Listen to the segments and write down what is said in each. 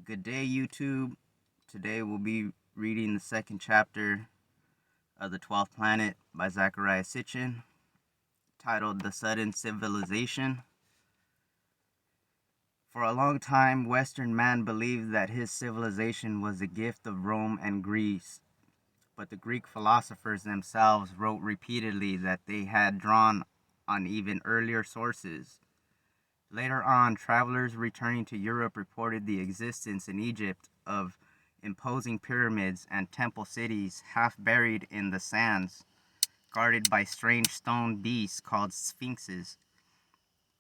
Good day, YouTube. Today we'll be reading the second chapter of The 12th Planet by Zecharia Sitchin, titled The Sudden Civilization. For a long time, Western man believed that his civilization was a gift of Rome and Greece, but the Greek philosophers themselves wrote repeatedly that they had drawn on even earlier sources. Later on, travelers returning to Europe reported the existence in Egypt of imposing pyramids and temple cities half buried in the sands, guarded by strange stone beasts called sphinxes.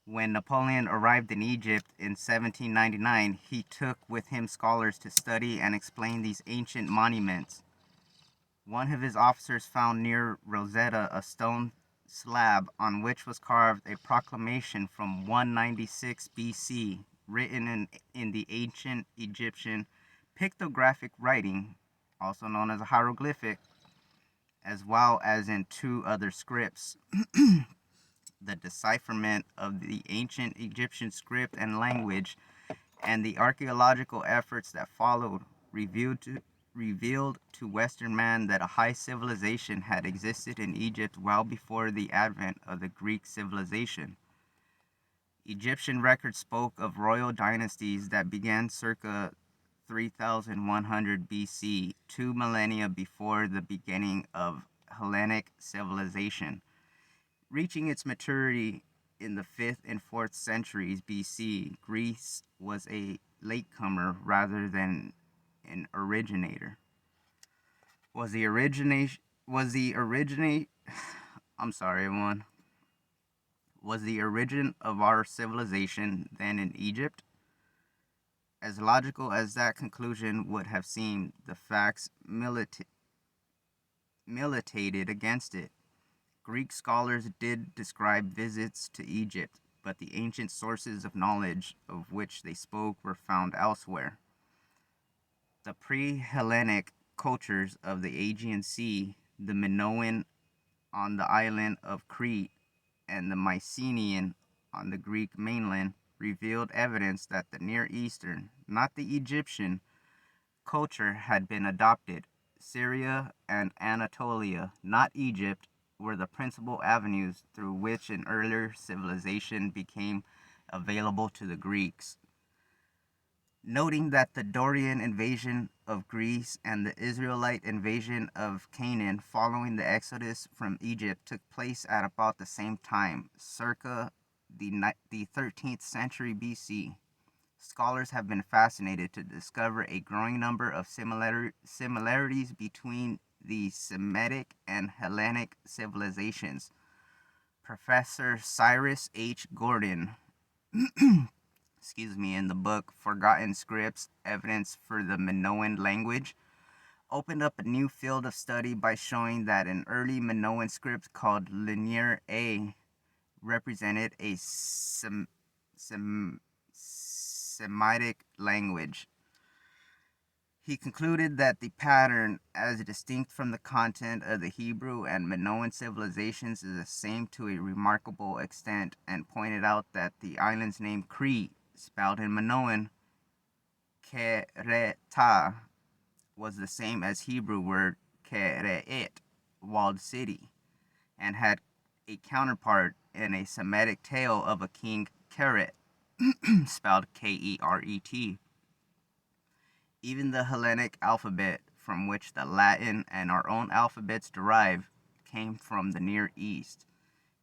When Napoleon arrived in Egypt in 1799, he took with him scholars to study and explain these ancient monuments. One of his officers found near Rosetta a stone slab on which was carved a proclamation from 196 BC, written in the ancient Egyptian pictographic writing, also known as a hieroglyphic, as well as in two other scripts. The decipherment of the ancient Egyptian script and language and the archaeological efforts that followed revealed to Western man that a high civilization had existed in Egypt well before the advent of the Greek civilization. Egyptian records spoke of royal dynasties that began circa 3100 BC, 2 millennia before the beginning of Hellenic civilization. Reaching its maturity in the 5th and 4th centuries BC, Greece was a latecomer rather than an originator. Was the origin of our civilization then in Egypt? As logical as that conclusion would have seemed, the facts militated against it. Greek scholars did describe visits to Egypt, but the ancient sources of knowledge of which they spoke were found elsewhere. The pre-Hellenic cultures of the Aegean Sea, the Minoan on the island of Crete, and the Mycenaean on the Greek mainland revealed evidence that the Near Eastern, not the Egyptian, culture had been adopted. Syria and Anatolia, not Egypt, were the principal avenues through which an earlier civilization became available to the Greeks. Noting that the Dorian invasion of Greece and the Israelite invasion of Canaan following the exodus from Egypt took place at about the same time, circa the 13th century BC, scholars have been fascinated to discover a growing number of similarities between the Semitic and Hellenic civilizations. Professor Cyrus H. Gordon in the book Forgotten Scripts, Evidence for the Minoan Language, opened up a new field of study by showing that an early Minoan script called Linear A represented a Semitic language. He concluded that the pattern, as distinct from the content of the Hebrew and Minoan civilizations, is the same to a remarkable extent, and pointed out that the island's name Crete, spelled in Minoan Kereta, was the same as Hebrew word Keret, walled city, and had a counterpart in a Semitic tale of a king Keret, spelled Keret. Even the Hellenic alphabet, from which the Latin and our own alphabets derive, came from the Near East.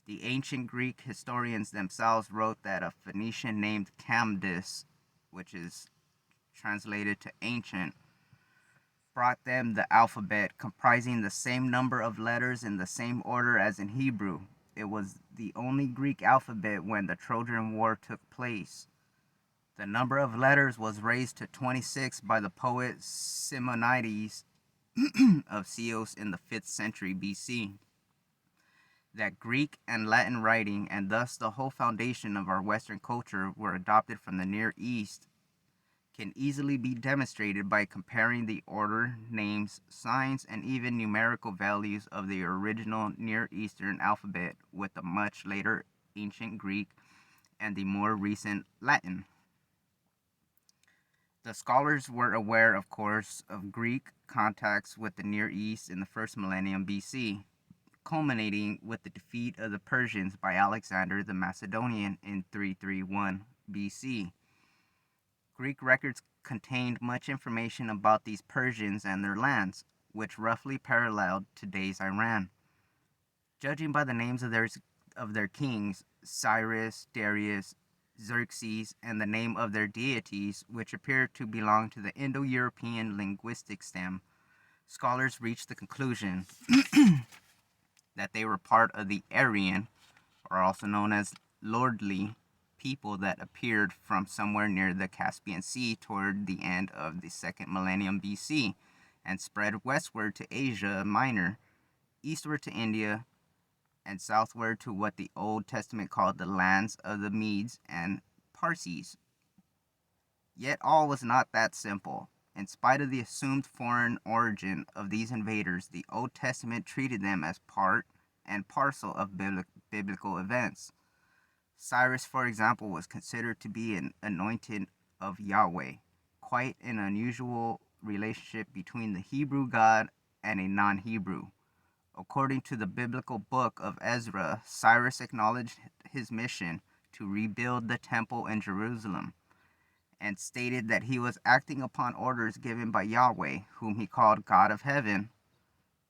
The ancient Greek historians themselves wrote that a Phoenician named Camdis, which is translated to ancient, brought them the alphabet comprising the same number of letters in the same order as in Hebrew. It was the only Greek alphabet when the Trojan War took place. The number of letters was raised to 26 by the poet Simonides of Chios in the 5th century BC. That Greek and Latin writing, and thus the whole foundation of our Western culture, were adopted from the Near East can easily be demonstrated by comparing the order, names, signs, and even numerical values of the original Near Eastern alphabet with the much later ancient Greek and the more recent Latin. The scholars were aware, of course, of Greek contacts with the Near East in the first millennium BC, culminating with the defeat of the Persians by Alexander the Macedonian in 331 BC. Greek records contained much information about these Persians and their lands, which roughly paralleled today's Iran. Judging by the names of their kings, Cyrus, Darius, Xerxes, and the name of their deities, which appear to belong to the Indo-European linguistic stem, scholars reach the conclusion that they were part of the Aryan, or also known as lordly, people that appeared from somewhere near the Caspian Sea toward the end of the second millennium BC and spread westward to Asia Minor, eastward to India, and southward to what the Old Testament called the lands of the Medes and Parsees. Yet all was not that simple. In spite of the assumed foreign origin of these invaders, the Old Testament treated them as part and parcel of biblical events. Cyrus, for example, was considered to be an anointed of Yahweh, quite an unusual relationship between the Hebrew God and a non-Hebrew. According to the biblical book of Ezra, Cyrus acknowledged his mission to rebuild the temple in Jerusalem and stated that he was acting upon orders given by Yahweh, whom he called God of Heaven.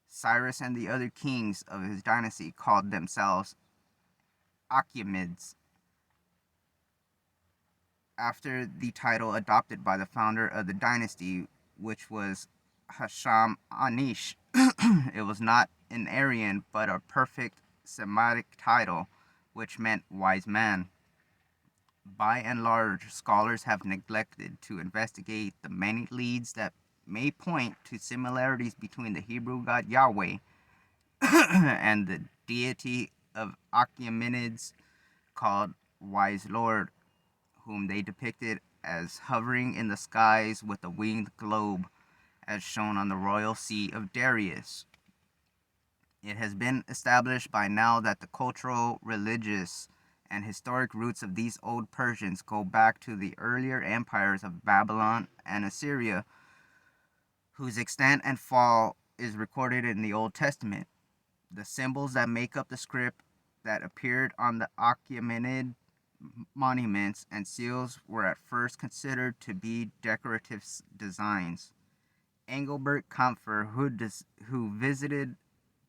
Cyrus and the other kings of his dynasty called themselves Achaemenids, after the title adopted by the founder of the dynasty, which was Hasham-Anish. It was not an Aryan, but a perfect Semitic title, which meant wise man. By and large, scholars have neglected to investigate the many leads that may point to similarities between the Hebrew god Yahweh and the deity of Achaemenids called Wise Lord, whom they depicted as hovering in the skies with a winged globe, as shown on the royal sea of Darius. It has been established by now that the cultural, religious, and historic roots of these old Persians go back to the earlier empires of Babylon and Assyria, whose extent and fall is recorded in the Old Testament. The symbols that make up the script that appeared on the Achaemenid monuments and seals were at first considered to be decorative designs. Engelbert Kampfer, who visited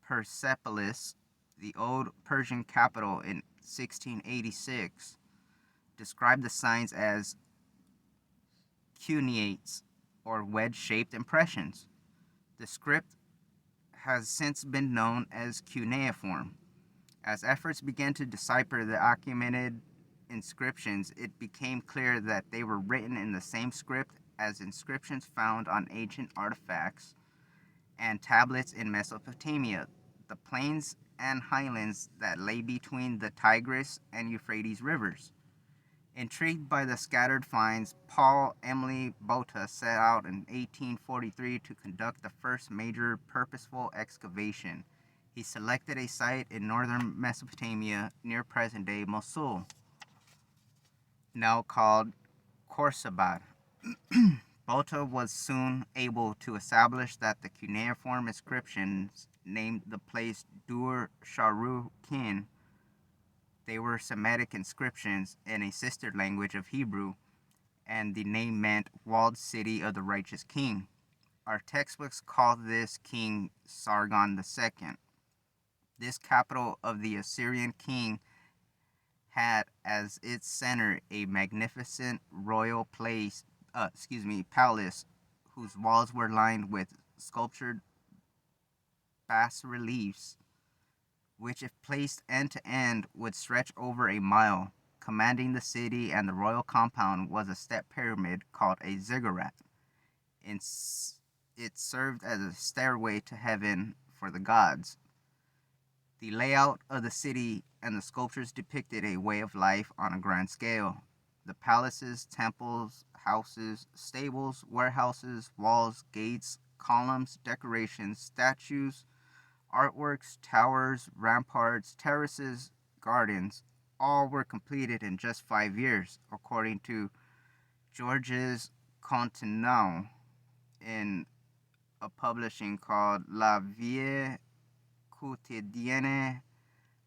Persepolis, the old Persian capital, in 1686, described the signs as cuneates, or wedge-shaped impressions. The script has since been known as cuneiform. As efforts began to decipher the Achaemenid inscriptions, it became clear that they were written in the same script as inscriptions found on ancient artifacts and tablets in Mesopotamia, the plains and highlands that lay between the Tigris and Euphrates rivers. Intrigued by the scattered finds, Paul Emily Botha set out in 1843 to conduct the first major purposeful excavation. He selected a site in northern Mesopotamia near present-day Mosul, now called Khorsabad. Botha was soon able to establish that the cuneiform inscriptions named the place Dur Sharukin. They were Semitic inscriptions in a sister language of Hebrew, and the name meant walled city of the righteous king. Our textbooks call this king Sargon II. This capital of the Assyrian king had as its center a magnificent royal palace, whose walls were lined with sculptured bas-reliefs, which, if placed end to end, would stretch over a mile. Commanding the city and the royal compound was a step pyramid called a ziggurat. It served as a stairway to heaven for the gods. The layout of the city and the sculptures depicted a way of life on a grand scale. The palaces, temples, houses, stables, warehouses, walls, gates, columns, decorations, statues, artworks, towers, ramparts, terraces, gardens, all were completed in just 5 years, according to Georges Continent in a publishing called La Vie quotidienne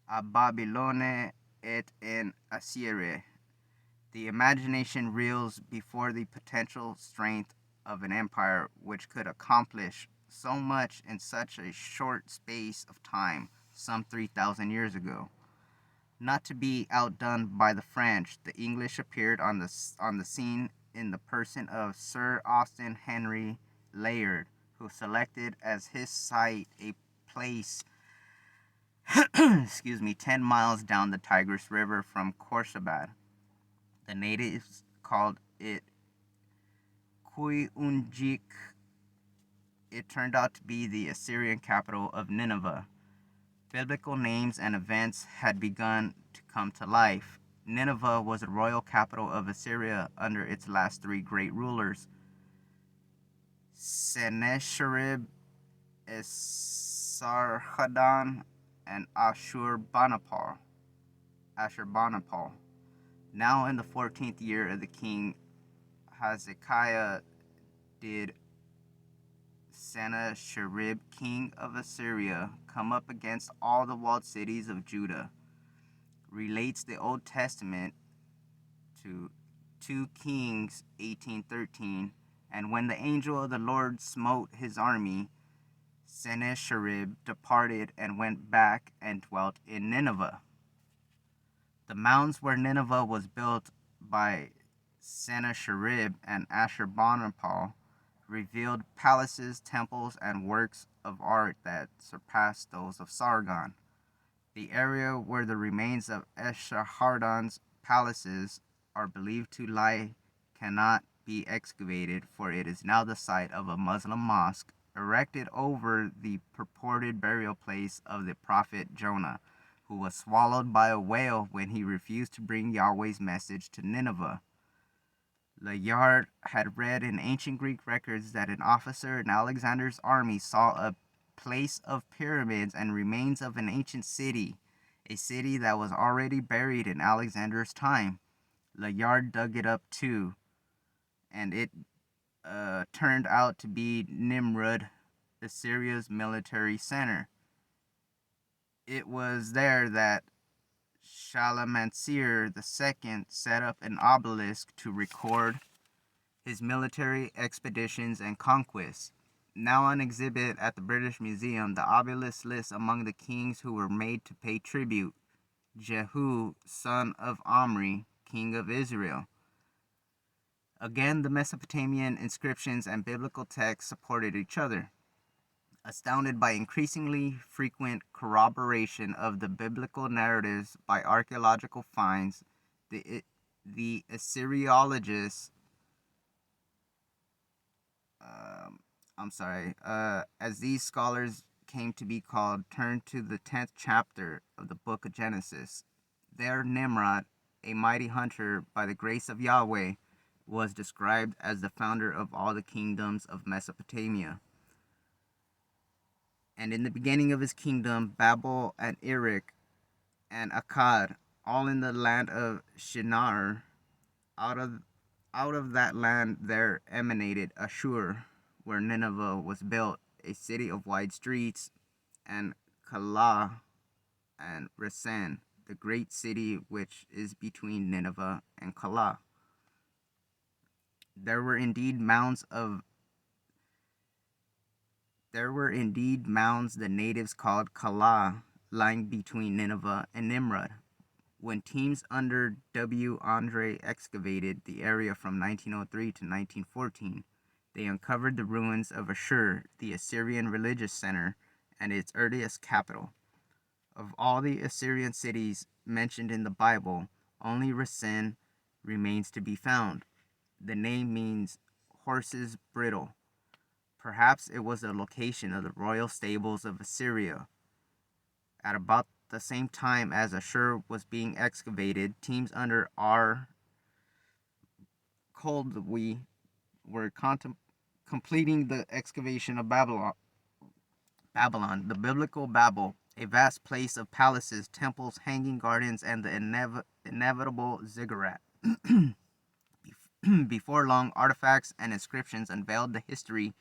à Babylone et en Assyrie. The imagination reels before the potential strength of an empire which could accomplish so much in such a short space of time, some 3,000 years ago. Not to be outdone by the French, the English appeared on the scene in the person of Sir Austin Henry Layard, who selected as his site a place 10 miles down the Tigris River from Khorsabad. The natives called it Kuyunjik. It turned out to be the Assyrian capital of Nineveh. Biblical names and events had begun to come to life. Nineveh was the royal capital of Assyria under its last three great rulers, Sennacherib, Esarhaddon, and Ashurbanipal. Now in the 14th year of the king Hezekiah did Sennacherib, king of Assyria, come up against all the walled cities of Judah. Relates the Old Testament to 2 Kings 18:13, and when the angel of the Lord smote his army, Sennacherib departed and went back and dwelt in Nineveh. The mounds where Nineveh was built by Sennacherib and Ashurbanipal revealed palaces, temples, and works of art that surpassed those of Sargon. The area where the remains of Esarhaddon's palaces are believed to lie cannot be excavated, for it is now the site of a Muslim mosque erected over the purported burial place of the prophet Jonah, who was swallowed by a whale when he refused to bring Yahweh's message to Nineveh. Layard had read in ancient Greek records that an officer in Alexander's army saw a place of pyramids and remains of an ancient city, a city that was already buried in Alexander's time. Layard dug it up too, and it turned out to be Nimrud, Assyria's military center. It was there that Shalmaneser II set up an obelisk to record his military expeditions and conquests. Now on exhibit at the British Museum, the obelisk lists among the kings who were made to pay tribute: Jehu, son of Omri, king of Israel. Again, the Mesopotamian inscriptions and biblical texts supported each other. Astounded by increasingly frequent corroboration of the biblical narratives by archaeological finds, the Assyriologists, as these scholars came to be called, turned to the 10th chapter of the book of Genesis. There, Nimrod, a mighty hunter by the grace of Yahweh, was described as the founder of all the kingdoms of Mesopotamia. And in the beginning of his kingdom, Babel and Erech and Akkad, all in the land of Shinar, out of that land there emanated Ashur, where Nineveh was built, a city of wide streets, and Calah and Resen, the great city which is between Nineveh and Calah. There were indeed mounds the natives called Calah, lying between Nineveh and Nimrud. When teams under W. Andre excavated the area from 1903 to 1914, they uncovered the ruins of Ashur, the Assyrian religious center, and its earliest capital. Of all the Assyrian cities mentioned in the Bible, only Resen remains to be found. The name means horse's bridle. Perhaps it was the location of the royal stables of Assyria. At about the same time as Ashur was being excavated, teams under R. Koldewey were completing the excavation of Babylon, the biblical Babel, a vast place of palaces, temples, hanging gardens, and the inevitable ziggurat. Before long, artifacts and inscriptions unveiled the history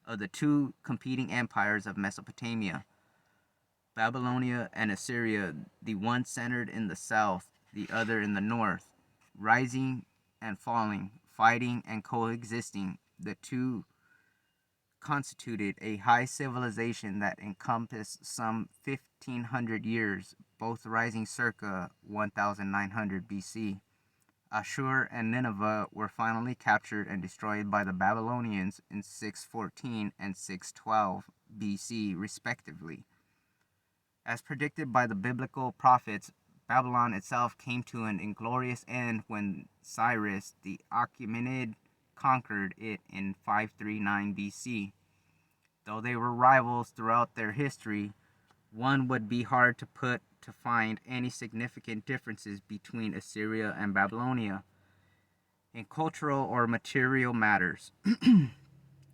of the two competing empires of Mesopotamia, Babylonia and Assyria, the one centered in the south, the other in the north. Rising and falling, fighting and coexisting, the two constituted a high civilization that encompassed some 1500 years, both rising circa 1900 BC. Ashur and Nineveh were finally captured and destroyed by the Babylonians in 614 and 612 BC, respectively. As predicted by the biblical prophets, Babylon itself came to an inglorious end when Cyrus the Achaemenid conquered it in 539 BC. Though they were rivals throughout their history, one would be hard to find any significant differences between Assyria and Babylonia in cultural or material matters.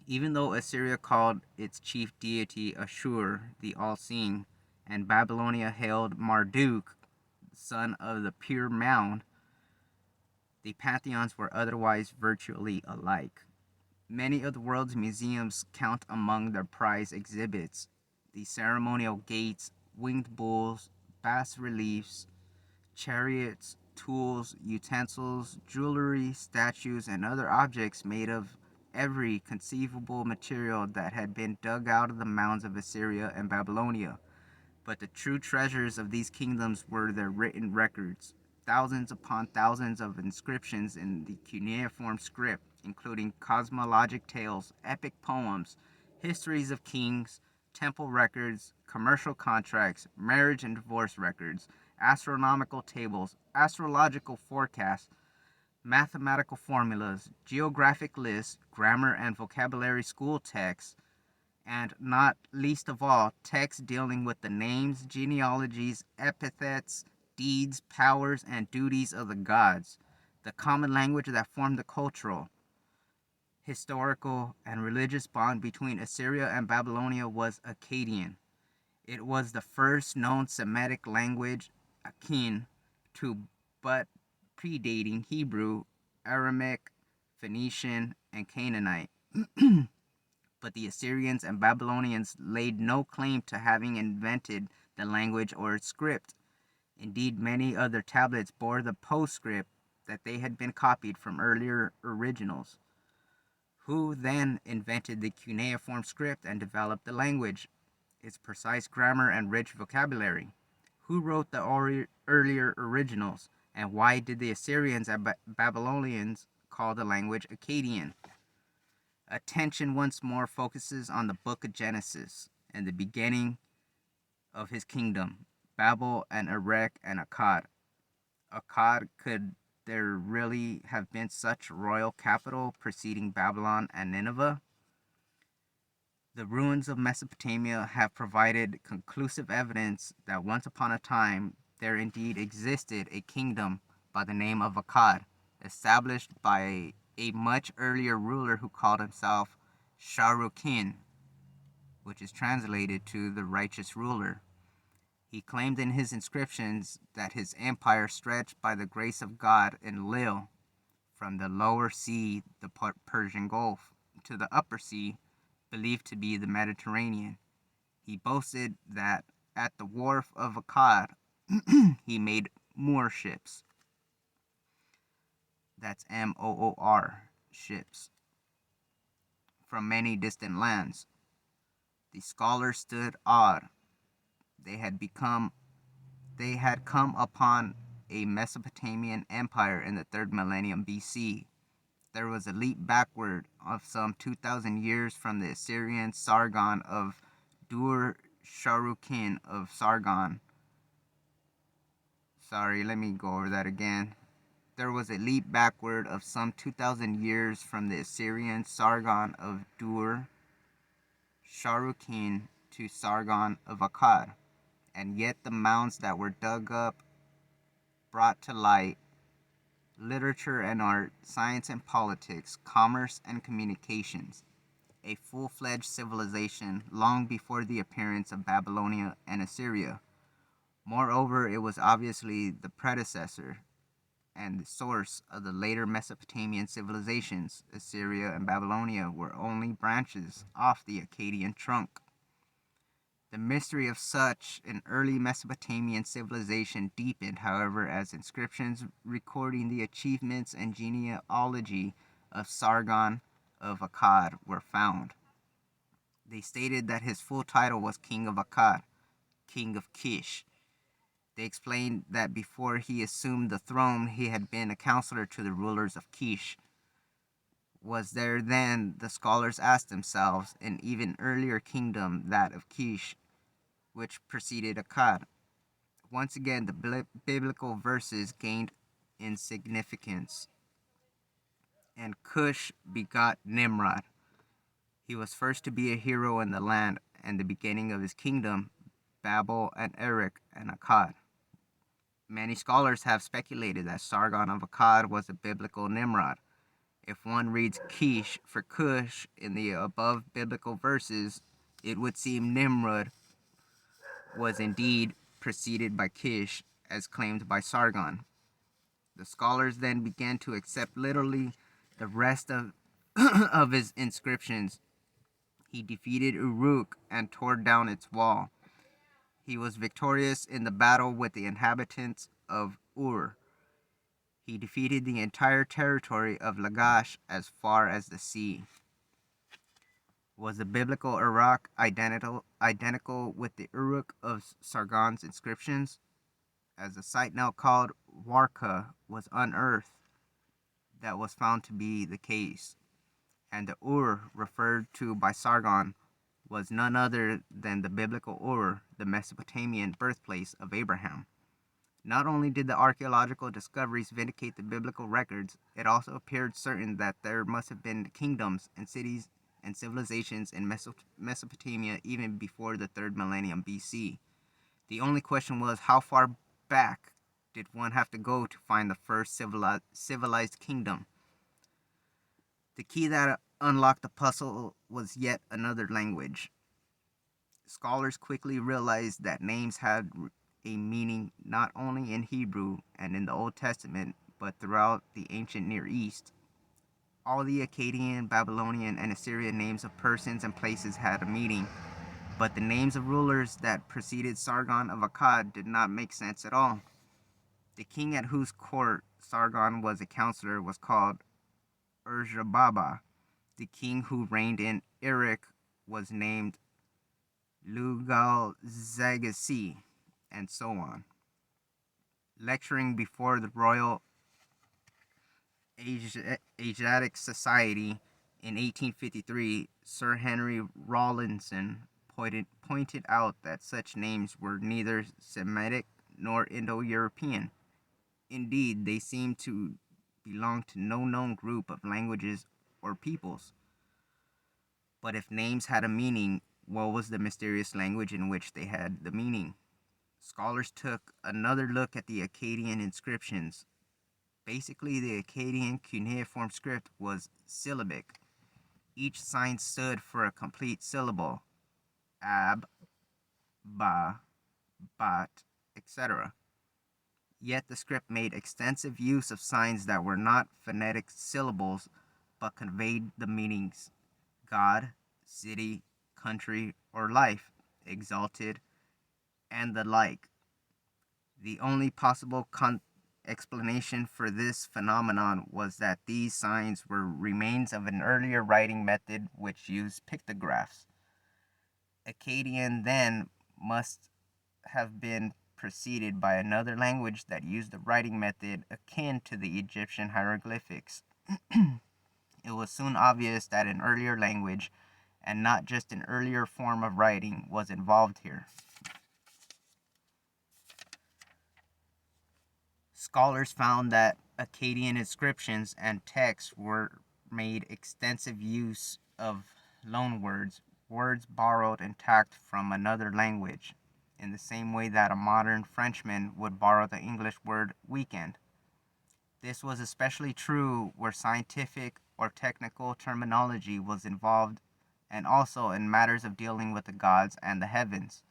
Even though Assyria called its chief deity Ashur, the all-seeing, and Babylonia hailed Marduk, son of the pure mound, the pantheons were otherwise virtually alike. Many of the world's museums count among their prize exhibits the ceremonial gates, winged bulls, bas reliefs, chariots, tools, utensils, jewelry, statues, and other objects made of every conceivable material that had been dug out of the mounds of Assyria and Babylonia. But the true treasures of these kingdoms were their written records, thousands upon thousands of inscriptions in the cuneiform script, including cosmologic tales, epic poems, histories of kings, temple records, commercial contracts, marriage and divorce records, astronomical tables, astrological forecasts, mathematical formulas, geographic lists, grammar and vocabulary school texts, and not least of all, texts dealing with the names, genealogies, epithets, deeds, powers, and duties of the gods, the common language that formed the cultural, historical, and religious bond between Assyria and Babylonia was Akkadian. It was the first known Semitic language akin to but predating Hebrew, Aramaic, Phoenician, and Canaanite. But the Assyrians and Babylonians laid no claim to having invented the language or its script. Indeed, many other tablets bore the postscript that they had been copied from earlier originals. Who then invented the cuneiform script and developed the language, its precise grammar and rich vocabulary? Who wrote the earlier originals, and why did the Assyrians and Babylonians call the language Akkadian? Attention once more focuses on the book of Genesis and the beginning of his kingdom, Babel and Erech and Akkad. Akkad, could there really have been such royal capital preceding Babylon and Nineveh? The ruins of Mesopotamia have provided conclusive evidence that once upon a time there indeed existed a kingdom by the name of Akkad, established by a much earlier ruler who called himself Sharrukin, which is translated to the righteous ruler. He claimed in his inscriptions that his empire stretched by the grace of God in Lil, from the lower sea, the Persian Gulf, to the upper sea, believed to be the Mediterranean. He boasted that at the wharf of Akkad, he made Moor ships. That's Moor ships, from many distant lands. The scholars stood awed. They had come upon a Mesopotamian empire in the 3rd millennium BC. There was a leap backward of some 2,000 years from the Assyrian Sargon of Dur-Sharrukin of Sargon. Sorry, let me go over that again. There was a leap backward of some 2,000 years from the Assyrian Sargon of Dur-Sharrukin to Sargon of Akkad, and yet the mounds that were dug up brought to light literature and art, science and politics, commerce and communications, a full-fledged civilization long before the appearance of Babylonia and Assyria. Moreover, it was obviously the predecessor, and the source of the later Mesopotamian civilizations, Assyria and Babylonia, were only branches off the Akkadian trunk. The mystery of such an early Mesopotamian civilization deepened, however, as inscriptions recording the achievements and genealogy of Sargon of Akkad were found. They stated that his full title was King of Akkad, King of Kish. They explained that before he assumed the throne, he had been a counselor to the rulers of Kish. Was there then, the scholars asked themselves, an even earlier kingdom, that of Kish, which preceded Akkad? Once again, the biblical verses gained in significance. And Cush begot Nimrod. He was first to be a hero in the land, and the beginning of his kingdom, Babel and Erech and Akkad. Many scholars have speculated that Sargon of Akkad was a biblical Nimrod. If one reads Kish for Cush in the above biblical verses, it would seem Nimrod was indeed preceded by Kish, as claimed by Sargon. The scholars then began to accept literally the rest of, of his inscriptions. He defeated Uruk and tore down its wall. He was victorious in the battle with the inhabitants of Ur. He defeated the entire territory of Lagash as far as the sea. Was the biblical Uruk identical with the Uruk of Sargon's inscriptions? As a site now called Warka was unearthed, that was found to be the case, and the Ur referred to by Sargon was none other than the biblical Ur, the Mesopotamian birthplace of Abraham. Not only did the archaeological discoveries vindicate the biblical records, it also appeared certain that there must have been kingdoms and cities and civilizations in Mesopotamia even before the 3rd millennium BC. The only question was, how far back did one have to go to find the first civilized kingdom? The key that unlocked the puzzle was yet another language. Scholars quickly realized that names had a meaning not only in Hebrew and in the Old Testament, but throughout the ancient Near East. All the Akkadian, Babylonian, and Assyrian names of persons and places had a meaning, but the names of rulers that preceded Sargon of Akkad did not make sense at all. The king at whose court Sargon was a counselor was called Urzababa. The king who reigned in Erech was named Lugal-Zagasi, and so on. Lecturing before the Royal Asiatic Society in 1853, Sir Henry Rawlinson pointed out that such names were neither Semitic nor Indo-European. Indeed, they seemed to belong to no known group of languages or peoples. But if names had a meaning, what was the mysterious language in which they had the meaning? Scholars took another look at the Akkadian inscriptions. Basically, the Akkadian cuneiform script was syllabic. Each sign stood for a complete syllable: ab, ba, bat, etc. Yet the script made extensive use of signs that were not phonetic syllables, but conveyed the meanings: God, city, country, or life, exalted, and the like. The only possible explanation for this phenomenon was that these signs were remains of an earlier writing method which used pictographs. Akkadian then must have been preceded by another language that used a writing method akin to the Egyptian hieroglyphics. It was soon obvious that an earlier language, and not just an earlier form of writing, was involved here. Scholars found that Akkadian inscriptions and texts were made extensive use of loanwords, words borrowed and tacked from another language, in the same way that a modern Frenchman would borrow the English word weekend. This was especially true where scientific or technical terminology was involved, and also in matters of dealing with the gods and the heavens.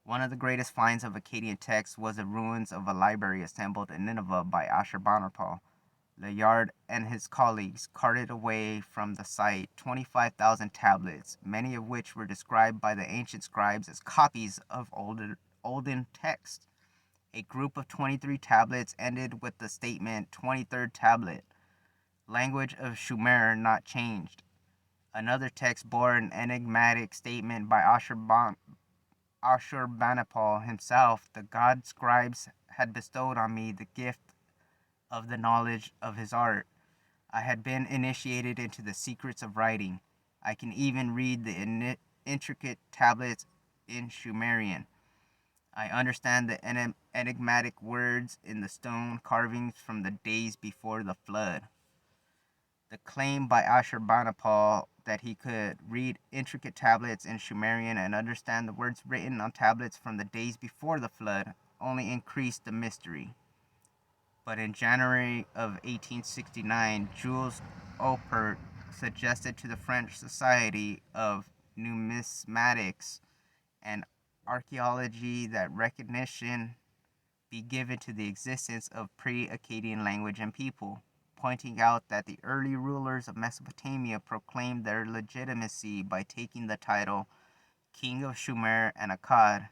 One of the greatest finds of Akkadian texts was the ruins of a library assembled in Nineveh by Ashurbanipal. Layard and his colleagues carted away from the site 25,000 tablets, many of which were described by the ancient scribes as copies of olden texts. A group of 23 tablets ended with the statement 23rd tablet, language of Sumer not changed. Another text bore an enigmatic statement by Ashurbanipal himself. The god scribes had bestowed on me the gift of the knowledge of his art. I had been initiated into the secrets of writing. I can even read the intricate tablets in Sumerian. I understand the enigmatic words in the stone carvings from the days before the flood. The claim by Ashurbanipal that he could read intricate tablets in Sumerian and understand the words written on tablets from the days before the flood only increased the mystery. But in January of 1869, Jules Oppert suggested to the French Society of Numismatics and Archaeology that recognition be given to the existence of pre-Akkadian language and people, pointing out that the early rulers of Mesopotamia proclaimed their legitimacy by taking the title King of Sumer and Akkad.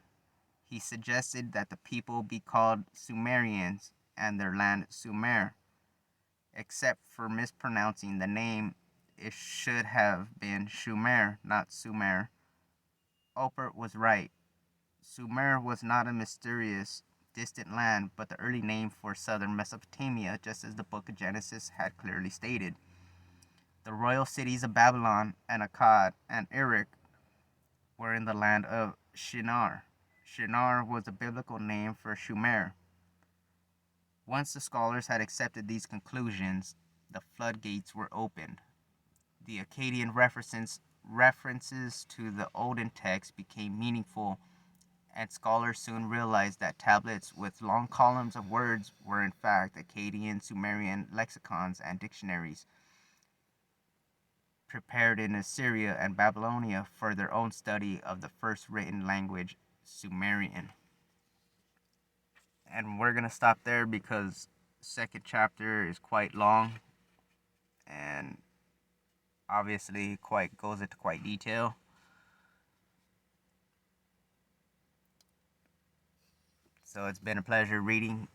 He suggested that the people be called Sumerians and their land Sumer. Except for mispronouncing the name, it should have been Shumer, not Sumer. Oppert was right. Sumer was not a mysterious, distant land, but the early name for southern Mesopotamia, just as the book of Genesis had clearly stated. The royal cities of Babylon and Akkad and Erech were in the land of Shinar. Shinar was a biblical name for Shumer. Once the scholars had accepted these conclusions, the floodgates were opened. The Akkadian references to the olden text became meaningful, and scholars soon realized that tablets with long columns of words were in fact Akkadian Sumerian lexicons and dictionaries, prepared in Assyria and Babylonia for their own study of the first written language, Sumerian. And we're going to stop there because the second chapter is quite long and obviously goes into quite detail. So it's been a pleasure reading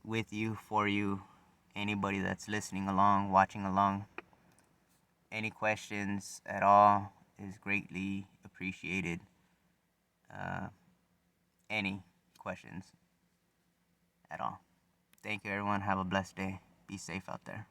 with you, for you, anybody that's listening along, watching along. Any questions at all is greatly appreciated. Any questions at all. Thank you, everyone. Have a blessed day. Be safe out there.